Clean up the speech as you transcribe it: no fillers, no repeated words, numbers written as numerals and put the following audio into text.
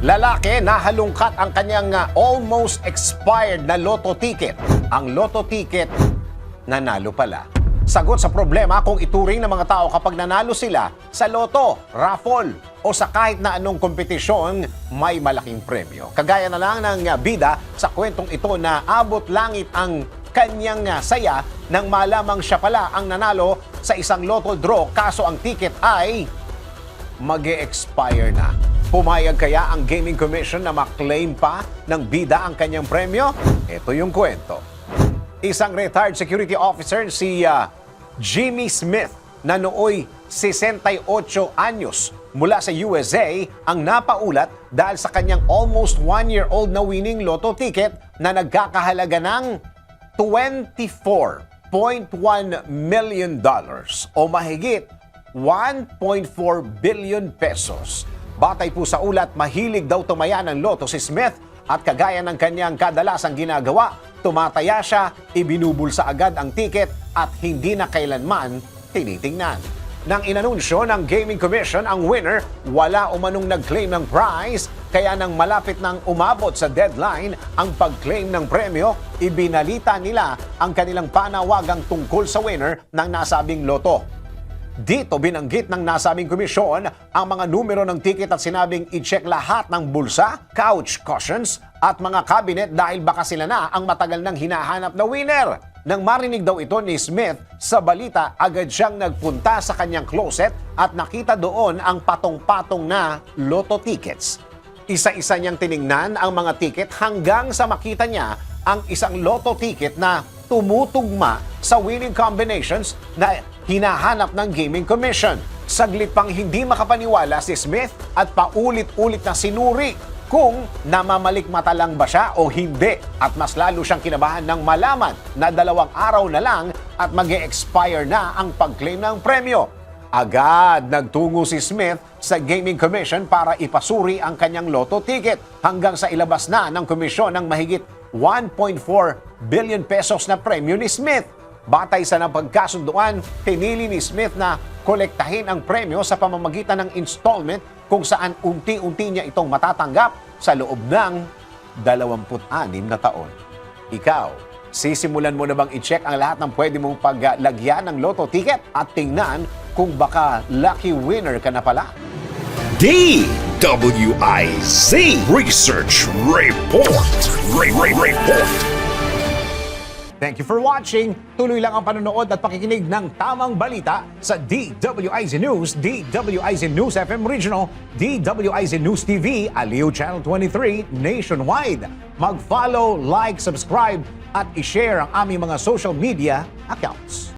Lalaki nahalungkat ang kanyang almost expired na lotto ticket. Ang lotto ticket, nanalo pala. Sagot sa problema kung ituring ng mga tao kapag nanalo sila sa loto, raffle o sa kahit na anong kompetisyon may malaking premyo. Kagaya na lang ng bida sa kwentong ito na abot langit ang kanyang saya nang malamang siya pala ang nanalo sa isang lotto draw kaso ang ticket ay mag-e-expire na. Pumayag kaya ang Gaming Commission na maklaim pa ng bida ang kanyang premyo? Ito yung kwento. Isang retired security officer si Jimmy Smith na nooy 68 anyos mula sa USA ang napaulat dahil sa kanyang almost 1-year-old na winning lotto ticket na nagkakahalaga ng $24.1 million o mahigit 1.4 billion pesos. Batay po sa ulat, mahilig daw tumaya ng loto si Smith at kagaya ng kanyang kadalasang ginagawa, tumataya siya, ibinubulsa agad ang ticket at hindi na kailanman tinitingnan. Nang inanunsyo ng Gaming Commission ang winner, wala umanong nag-claim ng prize, kaya nang malapit nang umabot sa deadline ang pag-claim ng premyo, ibinalita nila ang kanilang panawagang tungkol sa winner ng nasabing loto. Dito binanggit ng nasabing komisyon ang mga numero ng ticket at sinabing i-check lahat ng bulsa, couch cushions at mga cabinet dahil baka sila na ang matagal nang hinahanap na winner. Nang marinig daw ito ni Smith sa balita, agad siyang nagpunta sa kanyang closet at nakita doon ang patong-patong na lotto tickets. Isa-isa niyang tiningnan ang mga ticket hanggang sa makita niya ang isang lotto ticket na tumutugma sa winning combinations na hinahanap ng Gaming Commission. Saglit pang hindi makapaniwala si Smith at paulit-ulit na sinuri kung namamalikmata lang ba siya o hindi. At mas lalo siyang kinabahan nang malaman na 2 araw na lang at mag-e-expire na ang pag-claim ng premyo. Agad nagtungo si Smith sa Gaming Commission para ipasuri ang kanyang lotto ticket hanggang sa ilabas na ng komisyon ng mahigit 1.4 billion pesos na premyo ni Smith. Batay sa napagkasunduan, pinili ni Smith na kolektahin ang premyo sa pamamagitan ng installment kung saan unti-unti niya itong matatanggap sa loob ng 26 na taon. Ikaw, sisimulan mo na bang i-check ang lahat ng pwede mong paglagyan ng lotto ticket at tingnan kung baka lucky winner ka na pala? DWIZ Research Report. Report. Thank you for watching. Tuloy lang ang panonood at pakikinig ng tamang balita sa DWIZ News, DWIZ News FM Regional, DWIZ News TV, Aliw Channel 23, nationwide. Mag-follow, like, subscribe at i-share ang aming mga social media accounts.